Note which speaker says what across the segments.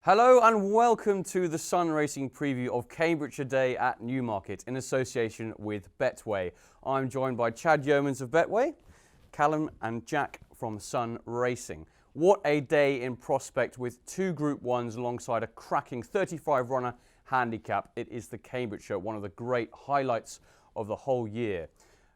Speaker 1: Hello and welcome to the Sun Racing preview of Cambridgeshire Day at Newmarket in association with Betway. I'm joined by Chad Yeomans of Betway, Callum and Jack from Sun Racing. What a day in prospect with two Group 1s alongside a cracking 35 runner handicap. It is the Cambridgeshire, one of the great highlights of the whole year.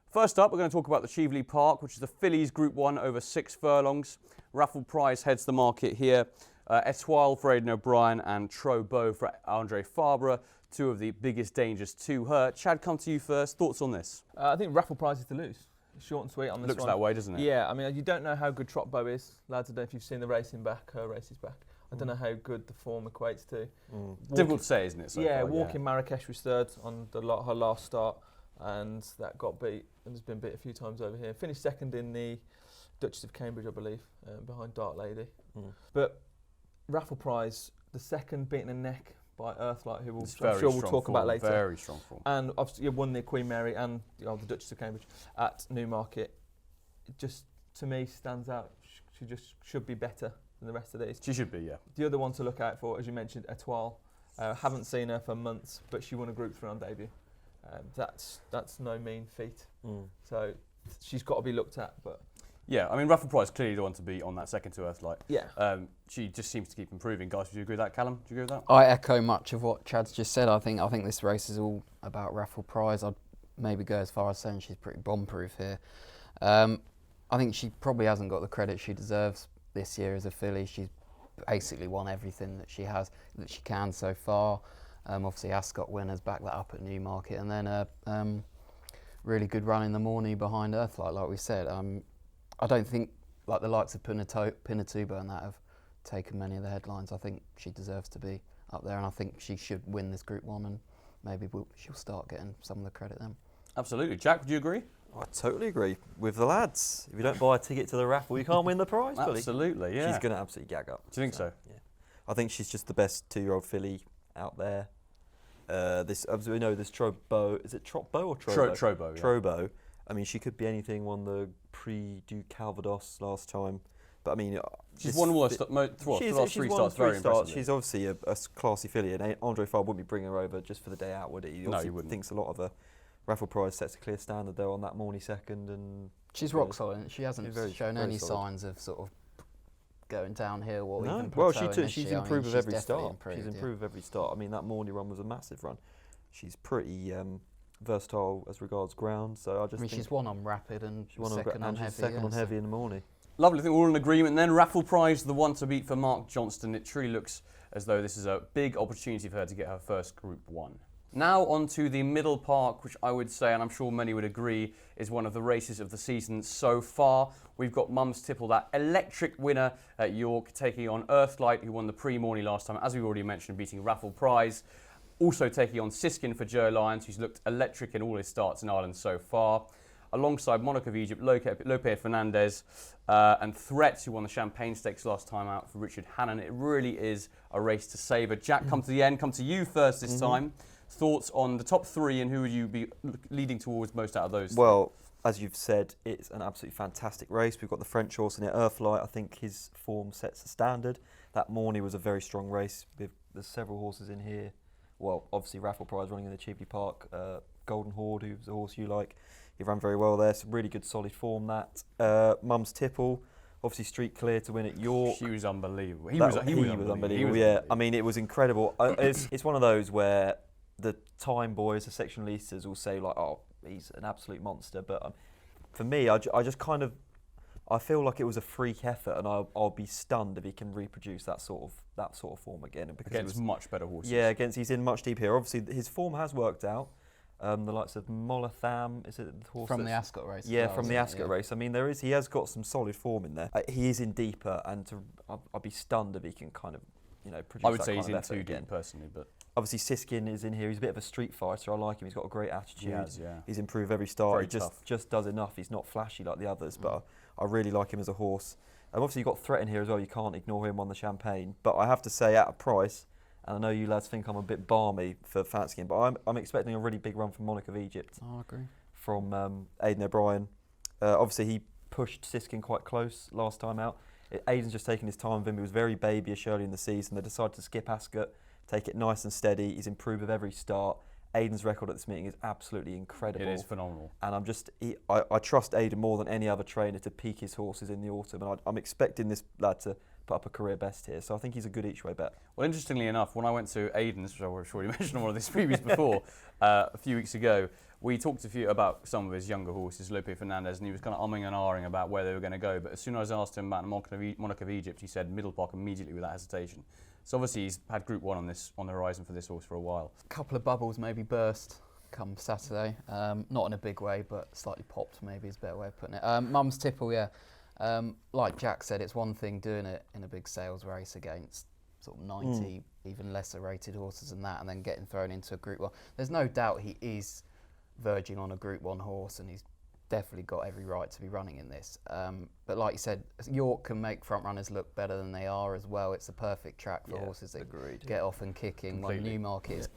Speaker 1: First up, we're going to talk about the Cheveley Park, which is the Fillies Group 1 over 6 furlongs. Raffle prize heads the market here. Etoile for Aidan O'Brien and Trobeau for Andre Fabre, two of the biggest dangers to her. Chad, come to you first. Thoughts on this?
Speaker 2: I think raffle prize is to lose. Short and sweet on this
Speaker 1: Looks
Speaker 2: one.
Speaker 1: that way, doesn't it?
Speaker 2: Yeah, I mean, you don't know how good Trobeau is. Lads, I don't know if you've seen the racing back, her races back. I don't know how good the form equates to.
Speaker 1: Difficult to say, isn't it? So far,
Speaker 2: walking Marrakesh was third on her last start, and that got beat and has been beat a few times over here. Finished second in the Duchess of Cambridge, I believe, behind Dark Lady. But raffle prize, the second beaten a neck by Earthlight, who I'm sure we'll talk about later.
Speaker 1: Very strong form.
Speaker 2: And obviously, you won the Queen Mary and the Duchess of Cambridge at Newmarket. It just, to me, stands out. She just should be better than the rest of these.
Speaker 1: She should be, yeah.
Speaker 2: The other one to look out for, as you mentioned, Etoile. Haven't seen her for months, but she won a Group 3 on debut. That's no mean feat. So she's got to be looked at, but.
Speaker 1: Yeah, I mean, Raffle Price clearly the one to beat on that second to Earthlight.
Speaker 2: Yeah.
Speaker 1: She just seems to keep improving. Guys, would you agree with that, Callum? Do you agree with that?
Speaker 3: I echo much of what Chad's just said. I think this race is all about Raffle Prize. I'd maybe go as far as saying she's pretty bomb-proof here. I think she probably hasn't got the credit she deserves this year as a filly. She's basically won everything that she can so far. Obviously, Ascot winners back that up at Newmarket, and then a really good run in the morning behind Earthlight, like we said. I don't think like the likes of Pinatubo and that have taken many of the headlines. I think she deserves to be up there, and I think she should win this Group 1, and maybe she'll start getting some of the credit then.
Speaker 1: Absolutely. Jack, would you agree?
Speaker 4: I totally agree with the lads. If you don't buy a ticket to the raffle, you can't win the prize.
Speaker 1: Absolutely, yeah.
Speaker 4: She's going to absolutely gag up.
Speaker 1: Do you think so?
Speaker 4: Yeah. I think she's just the best 2-year-old filly out there. As we know, this Trobeau, is it Trobeau or Trobeau?
Speaker 1: Trobeau, yeah.
Speaker 4: Trobeau. I mean, she could be anything. Won the Prix du Calvados last time, but I mean,
Speaker 1: she's won all the last three starts. Very impressive.
Speaker 4: She's obviously a classy filly, and Andre Fabre wouldn't be bringing her over just for the day out, would he?
Speaker 1: No, he wouldn't.
Speaker 4: Thinks a lot of her. Raffle prize sets a clear standard though on that morning second, and
Speaker 3: she's rock solid. She hasn't shown any signs of sort of going downhill or even plateauing.
Speaker 4: She's improved with every start. She's improved with every start. I mean, that morning run was a massive run. She's pretty versatile as regards ground, so think
Speaker 3: she's won on rapid and second on heavy.
Speaker 4: Second on heavy in the morning.
Speaker 1: Lovely. I think we're all in agreement. Then Raffle Prize, the one to beat for Mark Johnston. It truly looks as though this is a big opportunity for her to get her first Group 1. Now on to the Middle Park, which I would say, and I'm sure many would agree, is one of the races of the season so far. We've got Mum's Tipple, that electric winner at York, taking on Earthlight, who won the pre-morning last time, as we've already mentioned, beating Raffle Prize. Also taking on Siskin for Joe Lyons, who's looked electric in all his starts in Ireland so far. Alongside Monarch of Egypt, Lope Fernandez, and Threats, who won the Champagne Stakes last time out for Richard Hannon. It really is a race to savour. Jack, come to the end. Come to you first this time. Thoughts on the top three, and who would you be leading towards most out of those?
Speaker 4: Well, as you've said, it's an absolutely fantastic race. We've got the French horse in it, Earthlight. I think his form sets the standard. That morning was a very strong race. There's several horses in here. Well, obviously Raffle Prize running in the Cheveley Park. Golden Horde, who's a horse you like. He ran very well there. Some really good solid form, that. Mum's Tipple, obviously street clear to win at York.
Speaker 1: She was unbelievable.
Speaker 4: He was unbelievable, yeah. I mean, it was incredible. It's one of those where the time boys, the sectionalistas will say like, oh, he's an absolute monster. But for me, I just kind of, I feel like it was a freak effort, and I'll be stunned if he can reproduce that sort of form again. Because
Speaker 1: against much better horses.
Speaker 4: Yeah, he's in much deeper here. Obviously, his form has worked out. The likes of Molatham, is it the horse
Speaker 3: from the Ascot race?
Speaker 4: Yeah, from the Ascot race. I mean, he has got some solid form in there. He is in deeper, and I'll be stunned if he can kind of, produce.
Speaker 1: I would
Speaker 4: that
Speaker 1: say
Speaker 4: kind
Speaker 1: he's
Speaker 4: of
Speaker 1: in too
Speaker 4: again.
Speaker 1: deep personally, but
Speaker 4: obviously Siskin is in here. He's a bit of a street fighter. I like him. He's got a great attitude.
Speaker 1: He has, yeah.
Speaker 4: He's improved every start.
Speaker 1: Very
Speaker 4: He just does enough. He's not flashy like the others, but I really like him as a horse. Obviously you've got Threat in here as well. You can't ignore him on the Champagne. But I have to say, at a price, and I know you lads think I'm a bit balmy for fancying, but I'm expecting a really big run from Monarch of Egypt.
Speaker 3: I agree.
Speaker 4: From Aidan O'Brien. Obviously he pushed Siskin quite close last time out. Aidan's just taking his time with him. He was very babyish early in the season. They decided to skip Ascot, take it nice and steady. He's improved with every start. Aidan's record at this meeting is absolutely incredible.
Speaker 1: It is phenomenal.
Speaker 4: And I trust Aidan more than any other trainer to peak his horses in the autumn. And I'm expecting this lad to put up a career best here. So I think he's a good each way bet.
Speaker 1: Well, interestingly enough, when I went to Aidan's, which I've already mentioned on one of these previews before, a few weeks ago, we talked a few about some of his younger horses, Lope Fernandez, and he was kind of umming and ahhing about where they were going to go. But as soon as I asked him about Monarch of Egypt, he said Middle Park immediately without hesitation. So obviously he's had Group 1 on the horizon for this horse for a while.
Speaker 3: A couple of bubbles maybe burst come Saturday. Not in a big way, but slightly popped maybe is a better way of putting it. Mum's Tipple, yeah. Like Jack said, it's one thing doing it in a big sales race against sort of 90, even lesser rated horses than that, and then getting thrown into a Group 1. There's no doubt he is verging on a Group 1 horse, and he's definitely got every right to be running in this. But like you said, York can make front runners look better than they are as well. It's a perfect track for horses that get off and kicking. Like Newmarket is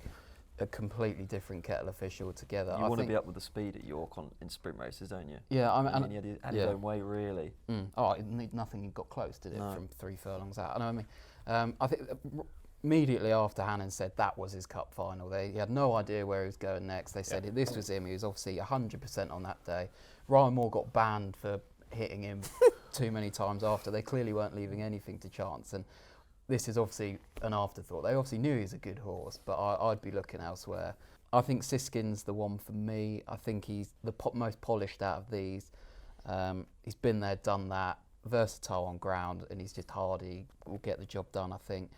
Speaker 3: a completely different kettle of fish altogether.
Speaker 4: You want to be up with the speed at York in sprint races, don't you?
Speaker 3: Yeah,
Speaker 4: I mean, he had his own way, really.
Speaker 3: Oh, nothing he got close, did it, from 3 furlongs out? I mean, I think immediately after Hannon said that was his cup final, he had no idea where he was going next. They said this was him. He was obviously 100% on that day. Ryan Moore got banned for hitting him too many times after. They clearly weren't leaving anything to chance. And this is obviously an afterthought. They obviously knew he's a good horse, but I'd be looking elsewhere. I think Siskin's the one for me. I think he's the most polished out of these. He's been there, done that, versatile on ground, and he's just hardy. Will get the job done, I think.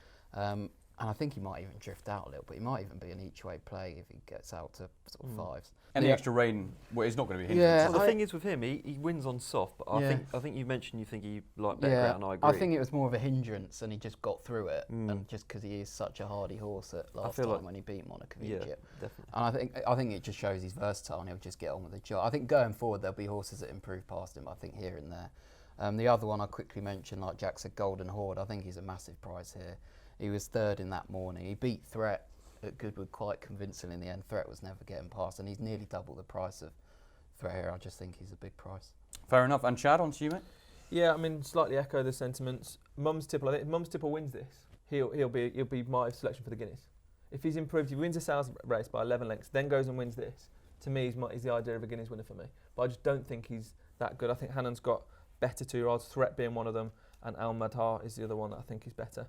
Speaker 3: And I think he might even drift out a little bit. He might even be an each-way play if he gets out to sort of 5s.
Speaker 1: Any extra rain, well, it's not going to be a
Speaker 3: Yeah,
Speaker 1: hindrance.
Speaker 4: Well, the thing is with him, he wins on soft, but I think you mentioned you think he like better ground, and I agree.
Speaker 3: I think it was more of a hindrance, and he just got through it, and just because he is such a hardy horse at last time when he beat Monarch of Egypt.
Speaker 4: Definitely.
Speaker 3: And I think it just shows he's versatile, and he'll just get on with the job. I think going forward there'll be horses that improve past him. I think here and there. The other one I quickly mentioned, like Jack said, Golden Horde. I think he's a massive prize here. He was 3rd in that morning. He beat Threat at Goodwood quite convincingly in the end. Threat was never getting past, and he's nearly double the price of Threat here. I just think he's a big price.
Speaker 1: Fair enough. And Chad, on to you, mate.
Speaker 2: Yeah, I mean, slightly echo the sentiments. Mum's Tipple, I think if Mum's Tipple wins this, he'll be my selection for the Guineas. If he's improved, he wins a sales race by 11 lengths, then goes and wins this, to me, he's the idea of a Guineas winner for me. But I just don't think he's that good. I think Hannon's got better 2-year-olds, Threat being one of them, and Al Madhar is the other one that I think is better.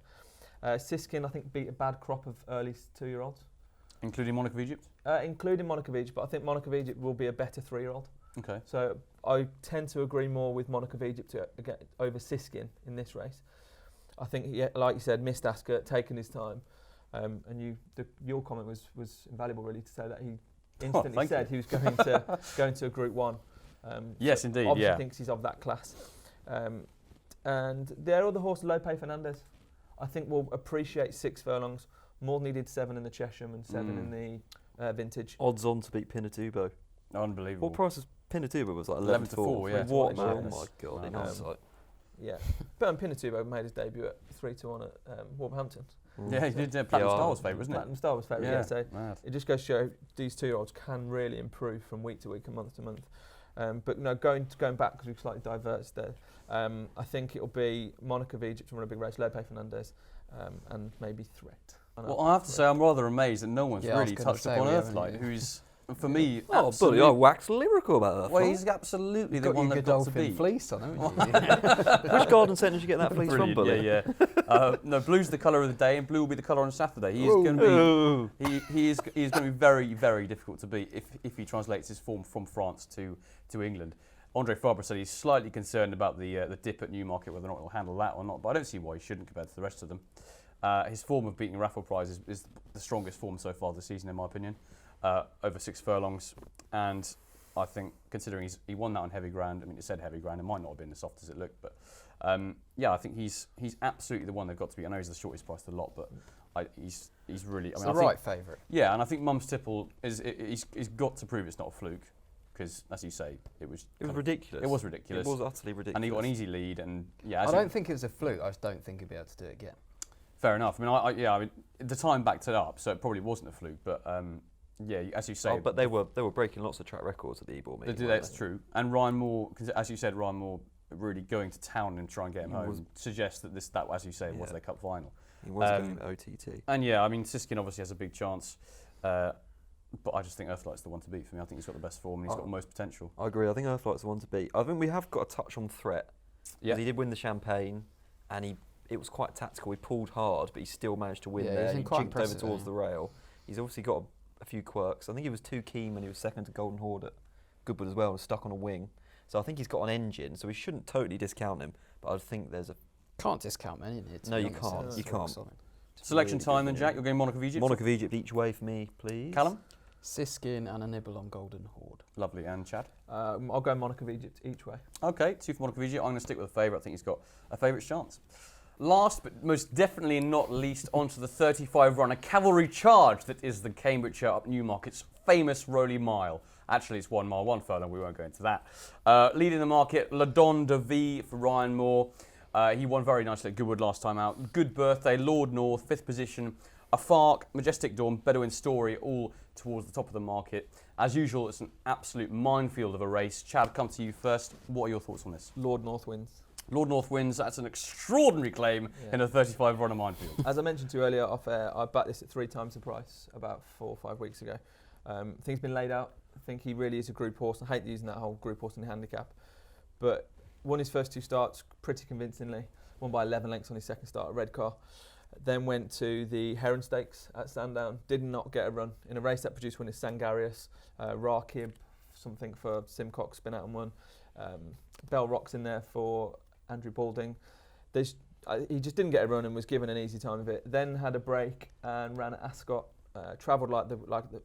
Speaker 2: Siskin, I think, beat a bad crop of early 2-year-olds.
Speaker 1: Including Monarch of Egypt?
Speaker 2: Including Monarch of Egypt, but I think Monarch of Egypt will be a better 3-year-old.
Speaker 1: Okay.
Speaker 2: So I tend to agree more with Monarch of Egypt over Siskin in this race. I think, like you said, missed Ascot, taken his time. And your comment was invaluable, really, to say that he instantly said he was going to a Group 1.
Speaker 1: Yes, indeed,
Speaker 2: obviously thinks he's of that class. And their other horse, Lope Fernandez, I think will appreciate 6 furlongs more than he did 7 in the Chesham and 7 in the Vintage.
Speaker 4: Odds on to beat Pinatubo.
Speaker 1: Unbelievable.
Speaker 4: What price was Pinatubo? Was like
Speaker 1: 11 to 4, yeah.
Speaker 4: What?
Speaker 2: Oh
Speaker 4: My God, in hindsight.
Speaker 2: Yeah, but Pinatubo made his debut at 3-1 at Wolverhampton.
Speaker 1: Yeah, he did. Platinum Star was favourite, wasn't it?
Speaker 2: Platinum Star was favourite, yeah. So
Speaker 1: mad.
Speaker 2: it just goes to show these 2-year-olds can really improve from week to week and month to month. But no, going back, because we've slightly diverged there, I think it'll be Monarch of Egypt to run a big race, Lope Fernandez, and maybe Threat.
Speaker 1: Well, I have to say, I'm rather amazed that no one's really touched upon Earthlight, who's, for me,
Speaker 4: buddy, I waxed lyrical about that.
Speaker 1: Well, he's absolutely the one they've got to beat.
Speaker 3: Fleece on, haven't you?
Speaker 4: Which garden centre did you get that fleece from, buddy?
Speaker 1: Yeah. No, blue's the colour of the day, and blue will be the colour on Saturday. He is going to be. He is going to be very, very difficult to beat if he translates his form from France to England. Andre Fabre said he's slightly concerned about the dip at Newmarket, whether or not he'll handle that or not. But I don't see why he shouldn't compared to the rest of them. His form of beating Raffle Prize is the strongest form so far this season, in my opinion. Over 6 furlongs, and I think considering he won that on heavy ground, I mean, it said heavy ground, it might not have been as soft as it looked, but I think he's absolutely the one they've got to beat. I know he's the shortest priced of the lot, but he's really.
Speaker 3: It's the right favourite.
Speaker 1: Yeah, and I think Mum's Tipple he's got to prove it's not a fluke, because as you say, it was
Speaker 4: ridiculous.
Speaker 1: It was ridiculous.
Speaker 4: It was utterly ridiculous.
Speaker 1: And he got an easy lead, and
Speaker 3: I don't think it was a fluke. I just don't think he'd be able to do it again.
Speaker 1: Fair enough. I mean, the time backed it up, so it probably wasn't a fluke, but. Yeah, as you say.
Speaker 4: But they were breaking lots of track records at the Ebor meeting.
Speaker 1: That's true. And Ryan Moore, as you said, Ryan Moore really going to town and try and get him
Speaker 4: He
Speaker 1: home
Speaker 4: was-
Speaker 1: suggests that that, as you say, was
Speaker 4: Yeah.
Speaker 1: their cup final.
Speaker 4: He was going OTT.
Speaker 1: And yeah, I mean, Siskin obviously has a big chance, but I just think Earthlight's the one to beat for me. I think he's got the best form and he's got the most potential.
Speaker 4: I agree. I think Earthlight's the one to beat. I think we have got a touch on threat.
Speaker 1: Yeah.
Speaker 4: He did win the Champagne, and it was quite tactical. He pulled hard, but he still managed to win
Speaker 3: Yeah,
Speaker 4: there.
Speaker 3: he's
Speaker 4: He
Speaker 3: been quite
Speaker 4: jinked over
Speaker 3: impressive,
Speaker 4: towards
Speaker 3: yeah.
Speaker 4: the rail. He's obviously got a few quirks. I think he was too keen when he was second to Golden Horde at Goodwood as well, and stuck on a wing. So I think he's got an engine, so we shouldn't totally discount him. But I think there's a...
Speaker 3: Can't discount many.
Speaker 4: No, you can't. You can't.
Speaker 1: Selection
Speaker 4: really
Speaker 1: time
Speaker 4: good
Speaker 1: then,
Speaker 4: for
Speaker 1: Jack.
Speaker 4: him.
Speaker 1: You're going Monarch of Egypt.
Speaker 4: Monarch of Egypt each way for me, please.
Speaker 1: Callum.
Speaker 3: Siskin and a nibble on Golden Horde.
Speaker 1: Lovely. And Chad.
Speaker 2: I'll go Monarch of Egypt each way.
Speaker 1: Okay, 2 for Monarch of Egypt. I'm going to stick with a favourite. I think he's got a favourite's chance. Last but most definitely not least, onto the 35-runner cavalry charge that is the Cambridgeshire up Newmarket's famous Rowley Mile. Actually, it's 1 mile, 1 furlong. We won't go into that. Leading the market, La Don de Vie for Ryan Moore. He won very nicely at Goodwood last time out. Good Birthday, Lord North, 5th position. Afark, Majestic Dawn, Bedouin Story, all towards the top of the market. As usual, it's an absolute minefield of a race. Chad, come to you first. What are your thoughts on this?
Speaker 2: Lord North wins.
Speaker 1: Lord North wins. That's an extraordinary claim in a 35-runner minefield.
Speaker 2: As I mentioned to you earlier off air, I backed this at 3 times the price about 4 or 5 weeks ago. Things been laid out. I think he really is a group horse. I hate using that whole group horse in the handicap. But won his first 2 starts pretty convincingly. Won by 11 lengths on his second start at Redcar. Then went to the Heron Stakes at Sandown. Did not get a run. In a race that produced winners Sangarius, Rakib, something for Simcox, been out and won. Bell Rock's in there for Andrew Balding. He just didn't get a run and was given an easy time of it. Then had a break and ran at Ascot. Travelled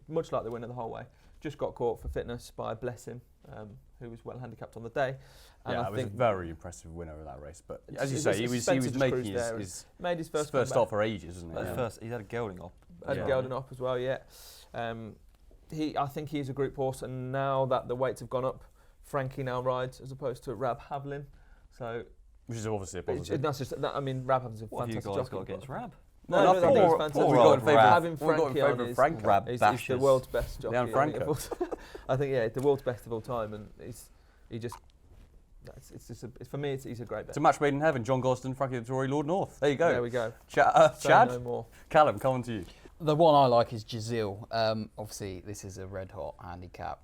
Speaker 2: much like the winner the whole way. Just got caught for fitness by Blessing, who was well handicapped on the day. And
Speaker 1: Yeah,
Speaker 2: I
Speaker 1: it was a
Speaker 2: think
Speaker 1: very impressive winner of that race. But as you
Speaker 2: It's-
Speaker 1: say,
Speaker 2: it's
Speaker 1: he was
Speaker 2: Spencer just
Speaker 1: making
Speaker 2: cruised there
Speaker 1: his
Speaker 2: made his first
Speaker 1: first
Speaker 2: comeback.
Speaker 1: start for ages, isn't it?
Speaker 4: At first, he's had a gelding up.
Speaker 2: Had
Speaker 1: Yeah.
Speaker 2: Gelding up as well, yeah. I think he's a group horse, and now that the weights have gone up, Frankie now rides as opposed to Rab Havlin. So
Speaker 1: Which is obviously a
Speaker 2: it's,
Speaker 1: positive.
Speaker 2: that's just that. I mean, Rab Havlin's a
Speaker 4: What have you
Speaker 2: fantastic
Speaker 4: guys
Speaker 2: jockey.
Speaker 4: got against Rab?
Speaker 2: No,
Speaker 1: Nothing.
Speaker 2: I think he's
Speaker 1: What
Speaker 2: fantastic.
Speaker 1: have we got in favour of-
Speaker 2: Having
Speaker 1: what have we got in
Speaker 2: Frankie
Speaker 1: favour
Speaker 2: on
Speaker 1: of
Speaker 2: is-
Speaker 1: Franco?
Speaker 4: Rab
Speaker 2: He's the
Speaker 4: bashes.
Speaker 2: world's best jockey.
Speaker 1: Leon
Speaker 2: I think,
Speaker 1: Franco.
Speaker 2: of all time. I think the world's best of all time, and he just. It's for me. He's a great bet.
Speaker 1: It's a match made in heaven. John Gosden, Frankie Dettori, Lord North. There you go.
Speaker 2: There we go.
Speaker 1: Chad,
Speaker 2: Say no more.
Speaker 1: Callum, come on to you.
Speaker 3: The one I like is Jazil. Obviously, this is a red hot handicap.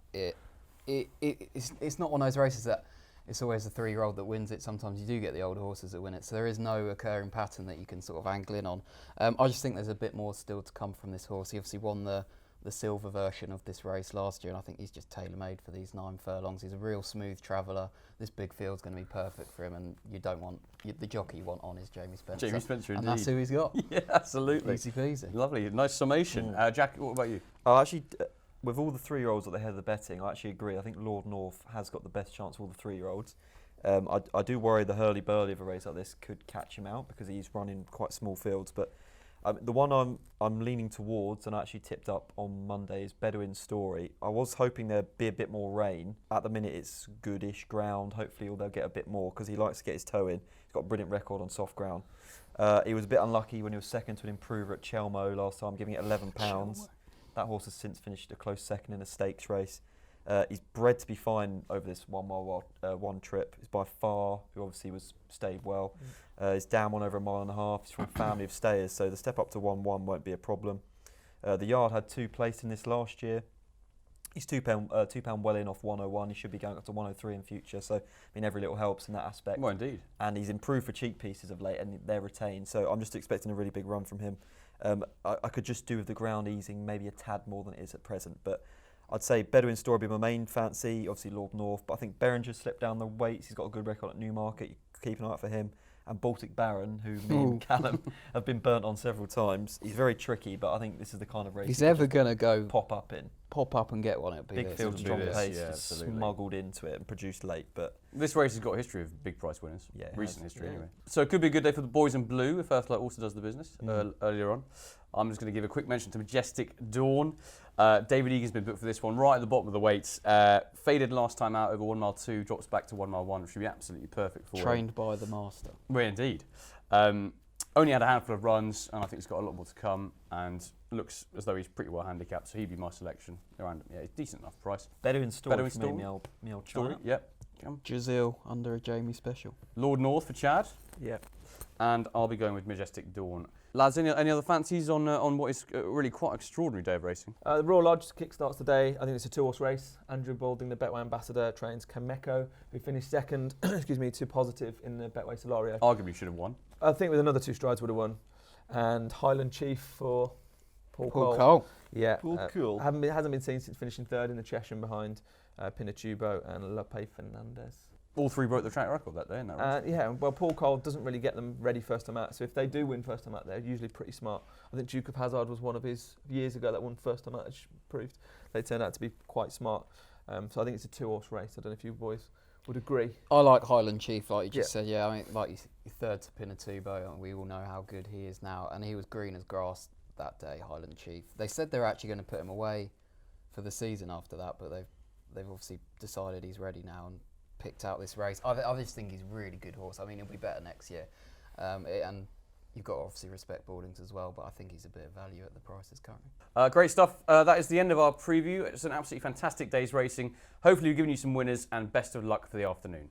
Speaker 3: It's not one of those races that it's always the 3-year-old that wins it. Sometimes you do get the older horses that win it. So there is no occurring pattern that you can sort of angle in on. I just think there's a bit more still to come from this horse. He obviously won the silver version of this race last year, and I think he's just tailor-made for these 9 furlongs. He's a real smooth traveller. This big field's going to be perfect for him, and the jockey you want on is Jamie Spencer.
Speaker 1: Jamie Spencer,
Speaker 3: and
Speaker 1: indeed.
Speaker 3: that's who he's got.
Speaker 1: Yeah, absolutely.
Speaker 3: Easy peasy.
Speaker 1: Lovely, nice summation. Jack, what about you?
Speaker 4: Actually, with all the 3-year-olds at the head of the betting, I actually agree. I think Lord North has got the best chance of all the 3-year-olds. I do worry the hurly-burly of a race like this could catch him out because he's running quite small fields. But the one I'm leaning towards, and I actually tipped up on Monday, is Bedouin Story. I was hoping there'd be a bit more rain. At the minute, it's goodish ground. Hopefully, they'll get a bit more because he likes to get his toe in. He's got a brilliant record on soft ground. He was a bit unlucky when he was second to an improver at Chelmo last time, giving it £11. That horse has since finished a close second in a stakes race. He's bred to be fine over this 1 mile one trip. He's by Far, who obviously stayed well. He's down 1 over a mile and a half. He's from a family of stayers, so the step up to 1-1 won't be a problem. The yard had 2 placed in this last year. He's £2 well in off 101. He should be going up to 103 in future. So, I mean, every little helps in that aspect.
Speaker 1: Well, indeed.
Speaker 4: And he's improved for cheek pieces of late, and they're retained. So I'm just expecting a really big run from him. I could just do with the ground easing maybe a tad more than it is at present, but I'd say Bedouin Story would be my main fancy, obviously Lord North, but I think Berenger's slipped down the weights. He's got a good record at Newmarket. You keep an eye out for him. And Baltic Baron, who me and Callum have been burnt on several times. He's very tricky, but I think this is the kind of race
Speaker 3: He's ever going to go
Speaker 4: pop up in.
Speaker 3: Pop up and get one. It'll be
Speaker 4: Big
Speaker 3: this.
Speaker 4: field,
Speaker 1: It'll
Speaker 4: strong
Speaker 1: be this,
Speaker 4: pace,
Speaker 1: yeah,
Speaker 4: just
Speaker 1: absolutely.
Speaker 4: smuggled into it and produced late. But
Speaker 1: This race has got a history of big price winners.
Speaker 4: Yeah, it
Speaker 1: Recent
Speaker 4: has,
Speaker 1: history,
Speaker 4: yeah.
Speaker 1: anyway. So it could be a good day for the boys in blue if Earthlight also does the business earlier on. I'm just going to give a quick mention to Majestic Dawn. David Egan's been booked for this one, right at the bottom of the weights. Faded last time out over 1 mile 2, drops back to 1 mile 1, which should be absolutely perfect for him.
Speaker 3: Trained by the master.
Speaker 1: Well, indeed. Only had a handful of runs, and I think he's got a lot more to come, and looks as though he's pretty well handicapped, so he'd be my selection. Around, yeah, decent enough price.
Speaker 4: Bedouin Story
Speaker 1: Bedouin
Speaker 4: for me,
Speaker 1: Story?
Speaker 4: me old
Speaker 1: Story,
Speaker 4: China.
Speaker 1: yep.
Speaker 3: Giselle under a Jamie special.
Speaker 1: Lord North for Chad.
Speaker 4: Yeah.
Speaker 1: And I'll be going with Majestic Dawn. Lads, any other fancies on what is really quite an extraordinary day of racing?
Speaker 2: The Royal Lodge kick-starts today. I think it's a 2-horse race. Andrew Balding, the Betway ambassador, trains Kameko, who finished second, to positive in the Betway Solario.
Speaker 1: Arguably should have won.
Speaker 2: I think with another 2 strides would have won. And Highland Chief for Paul
Speaker 3: Cole.
Speaker 2: Yeah.
Speaker 4: Cool.
Speaker 2: Hasn't been seen since finishing third in the Cheshire behind Pinatubo and Lope Fernandez.
Speaker 1: All 3 broke the track record that day, isn't that right?
Speaker 2: Yeah, well, Paul Cole doesn't really get them ready first time out. So if they do win first time out, they're usually pretty smart. I think Duke of Hazzard was one of his years ago that won first time out, which proved they turned out to be quite smart. So I think it's a 2-horse race. I don't know if you boys would agree.
Speaker 3: I like Highland Chief, like you just said. Yeah, I mean, like you're third to Pinatubo, and we all know how good he is now. And he was green as grass that day, Highland Chief. They said they're actually going to put him away for the season after that, but they've obviously decided he's ready now and picked out this race. I just think he's a really good horse. I mean, he'll be better next year. And you've got to obviously respect Baldings as well, but I think he's a bit of value at the prices currently.
Speaker 1: Great stuff. That is the end of our preview. It's an absolutely fantastic day's racing. Hopefully we've given you some winners, and best of luck for the afternoon.